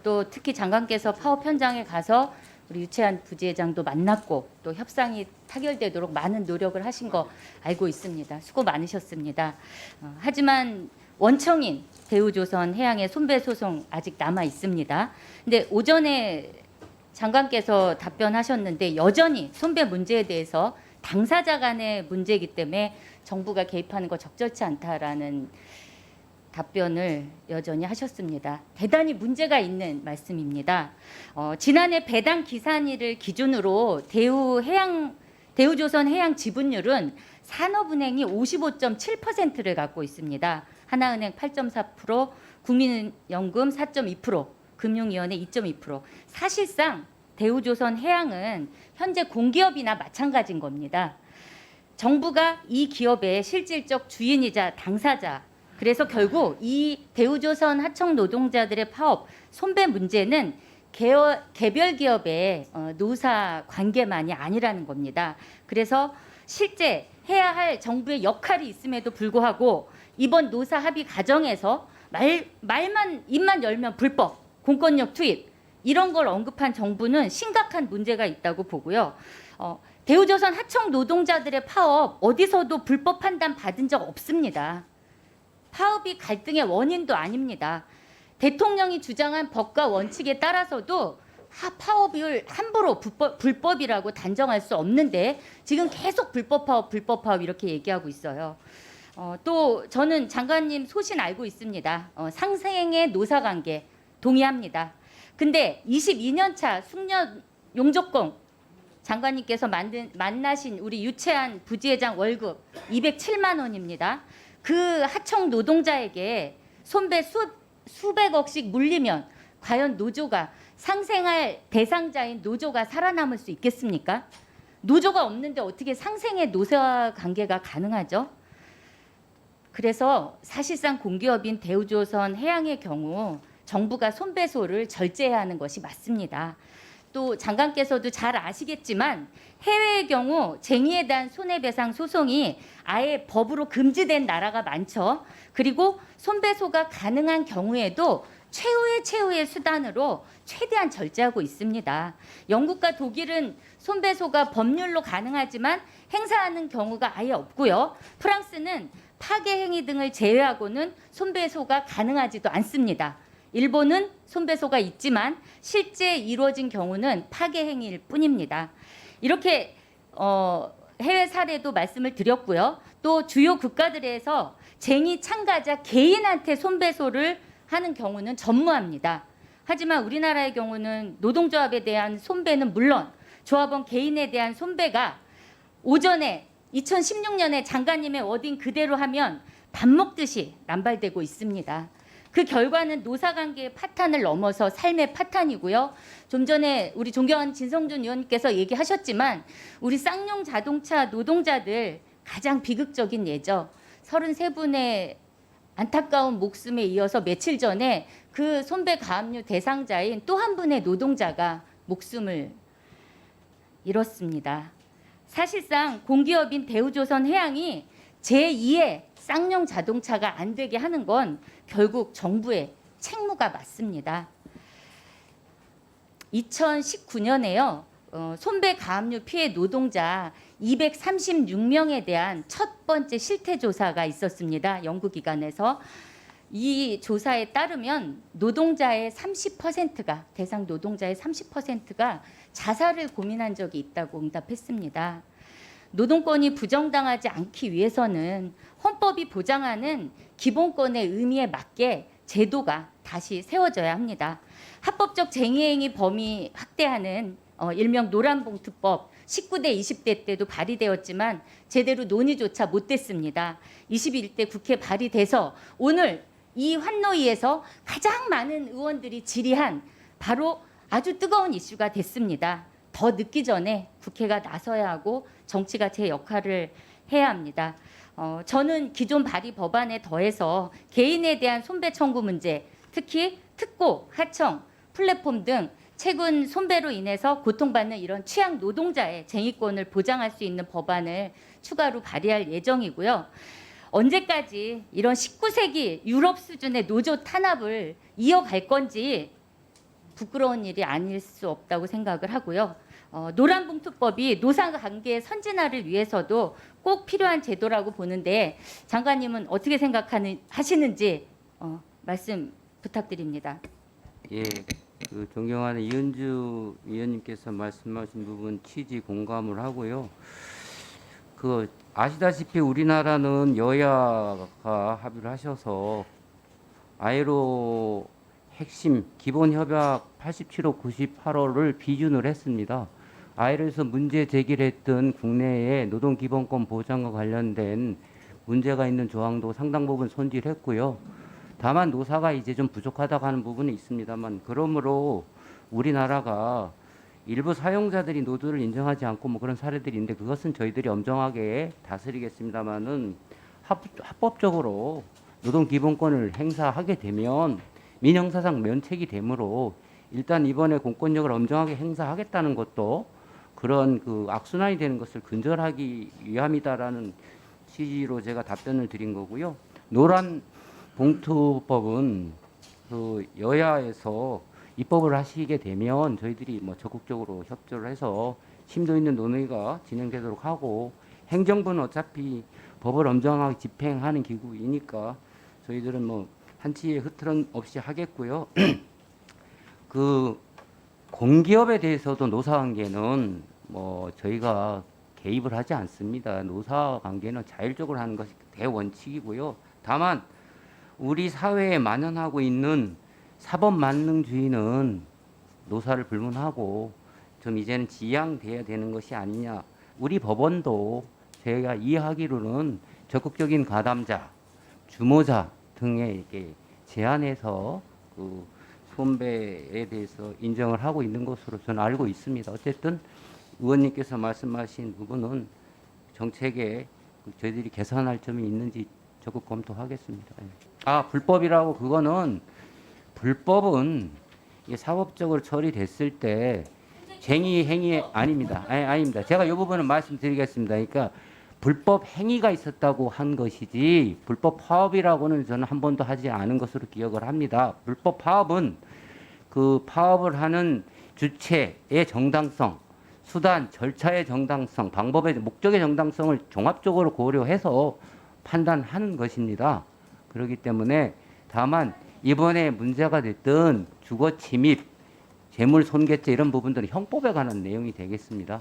또 특히 장관께서 파업 현장에 가서 우리 유채한 부지회장도 만났고 또 협상이 타결되도록 많은 노력을 하신 거 알고 있습니다. 수고 많으셨습니다. 하지만 원청인 대우조선 해양의 손배 소송 아직 남아 있습니다. 근데 오전에 장관께서 답변하셨는데 여전히 손배 문제에 대해서 당사자 간의 문제이기 때문에 정부가 개입하는 거 적절치 않다라는 답변을 여전히 하셨습니다. 대단히 문제가 있는 말씀입니다. 지난해 배당 기산일을 기준으로 대우조선 해양 지분율은 산업은행이 55.7%를 갖고 있습니다. 하나은행 8.4%, 국민연금 4.2%, 금융위원회 2.2%. 사실상 대우조선 해양은 현재 공기업이나 마찬가지인 겁니다. 정부가 이 기업의 실질적 주인이자 당사자, 그래서 결국 이 대우조선 하청 노동자들의 파업 손배 문제는 개별 기업의 노사 관계만이 아니라는 겁니다. 그래서 실제 해야 할 정부의 역할이 있음에도 불구하고 이번 노사 합의 과정에서 말만 입만 열면 불법, 공권력 투입 이런 걸 언급한 정부는 심각한 문제가 있다고 보고요. 대우조선 하청 노동자들의 파업 어디서도 불법 판단 받은 적 없습니다. 파업이 갈등의 원인도 아닙니다. 대통령이 주장한 법과 원칙에 따라서도 파업을 함부로 불법이라고 단정할 수 없는데 지금 계속 불법 파업 이렇게 얘기하고 있어요. 또 저는 장관님 소신 알고 있습니다. 상생의 노사관계 동의합니다. 근데 22년 차 숙련 용접공 장관님께서 만나신 우리 유채한 부지회장 월급 207만 원입니다. 그 하청 노동자에게 손배 수백억씩 물리면 과연 노조가 상생할 대상자인 노조가 살아남을 수 있겠습니까? 노조가 없는데 어떻게 상생의 노사 관계가 가능하죠? 그래서 사실상 공기업인 대우조선 해양의 경우 정부가 손배소를 절제해야 하는 것이 맞습니다. 또 장관께서도 잘 아시겠지만 해외의 경우 쟁의에 대한 손해배상 소송이 아예 법으로 금지된 나라가 많죠. 그리고 손배소가 가능한 경우에도 최후의 수단으로 최대한 절제하고 있습니다. 영국과 독일은 손배소가 법률로 가능하지만 행사하는 경우가 아예 없고요. 프랑스는 파괴 행위 등을 제외하고는 손배소가 가능하지도 않습니다. 일본은 손배소가 있지만 실제 이루어진 경우는 파괴 행위일 뿐입니다. 이렇게 해외 사례도 말씀을 드렸고요. 또 주요 국가들에서 쟁의 참가자 개인한테 손배소를 하는 경우는 전무합니다. 하지만 우리나라의 경우는 노동조합에 대한 손배는 물론 조합원 개인에 대한 손배가 오전에 2016년에 장관님의 워딩 그대로 하면 밥 먹듯이 남발되고 있습니다. 그 결과는 노사관계의 파탄을 넘어서 삶의 파탄이고요. 좀 전에 우리 존경하는 진성준 의원님께서 얘기하셨지만 우리 쌍용 자동차 노동자들 가장 비극적인 예죠. 33분의 안타까운 목숨에 이어서 며칠 전에 그 손배 가압류 대상자인 또 한 분의 노동자가 목숨을 잃었습니다. 사실상 공기업인 대우조선 해양이 제2의 쌍용 자동차가 안 되게 하는 건 결국 정부의 책무가 맞습니다. 2019년에요. 손배 가압류 피해 노동자 236명에 대한 첫 번째 실태 조사가 있었습니다. 연구기관에서. 이 조사에 따르면 노동자의 30%가 대상 노동자의 30%가 자살을 고민한 적이 있다고 응답했습니다. 노동권이 부정당하지 않기 위해서는 헌법이 보장하는 기본권의 의미에 맞게 제도가 다시 세워져야 합니다. 합법적 쟁의행위 범위 확대하는 일명 노란봉투법 19대 20대 때도 발의되었지만 제대로 논의조차 못됐습니다. 21대 국회 발의돼서 오늘 이 환노위에서 가장 많은 의원들이 질의한 바로 아주 뜨거운 이슈가 됐습니다. 더 늦기 전에 국회가 나서야 하고 정치가 제 역할을 해야 합니다. 저는 기존 발의 법안에 더해서 개인에 대한 손배 청구 문제, 특히 특고, 하청, 플랫폼 등 최근 손배로 인해서 고통받는 이런 취약 노동자의 쟁의권을 보장할 수 있는 법안을 추가로 발의할 예정이고요. 언제까지 이런 19세기 유럽 수준의 노조 탄압을 이어갈 건지 부끄러운 일이 아닐 수 없다고 생각을 하고요. 노란봉투법이 노사관계의 선진화를 위해서도 꼭 필요한 제도라고 보는데 장관님은 어떻게 하시는지 말씀 부탁드립니다. 예, 그 존경하는 이은주 위원님께서 말씀하신 부분 취지 공감을 하고요. 그 아시다시피 우리나라는 여야가 합의를 하셔서 아이로 핵심 기본 협약 87호 98호를 비준을 했습니다. 아이로에서 문제 제기를 했던 국내의 노동기본권 보장과 관련된 문제가 있는 조항도 상당 부분 손질했고요. 다만 노사가 이제 좀 부족하다고 하는 부분이 있습니다만, 그러므로 우리나라가 일부 사용자들이 노조를 인정하지 않고 뭐 그런 사례들이 있는데, 그것은 저희들이 엄정하게 다스리겠습니다만은 합법적으로 노동기본권을 행사하게 되면 민형사상 면책이 되므로 일단 이번에 공권력을 엄정하게 행사하겠다는 것도 그런 그 악순환이 되는 것을 근절하기 위함이다라는 취지로 제가 답변을 드린 거고요. 노란 봉투법은 그 여야에서 입법을 하시게 되면 저희들이 뭐 적극적으로 협조를 해서 심도 있는 논의가 진행되도록 하고, 행정부는 어차피 법을 엄정하게 집행하는 기구이니까 저희들은 뭐 한치의 흐트럼 없이 하겠고요. 그 공기업에 대해서도 노사관계는 뭐 저희가 개입을 하지 않습니다. 노사관계는 자율적으로 하는 것이 대원칙이고요. 다만 우리 사회에 만연하고 있는 사법만능주의는 노사를 불문하고 좀 이제는 지양돼야 되는 것이 아니냐. 우리 법원도 제가 이해하기로는 적극적인 가담자, 주모자 등에 이렇게 제한해서 그 손배에 대해서 인정을 하고 있는 것으로 저는 알고 있습니다. 어쨌든 의원님께서 말씀하신 부분은 정책에 저희들이 개선할 점이 있는지 적극 검토하겠습니다. 불법이라고, 그거는 불법은 이게 사법적으로 처리됐을 때 행위 아닙니다. 아닙니다. 제가 이 부분은 말씀드리겠습니다. 그러니까 불법 행위가 있었다고 한 것이지 불법 파업이라고는 저는 한 번도 하지 않은 것으로 기억을 합니다. 불법 파업은 그 파업을 하는 주체의 정당성, 수단, 절차의 정당성, 방법의 목적의 정당성을 종합적으로 고려해서 판단하는 것입니다. 그렇기 때문에 다만 이번에 문제가 됐던 주거 침입, 재물 손괴죄 이런 부분들은 형법에 관한 내용이 되겠습니다. 예.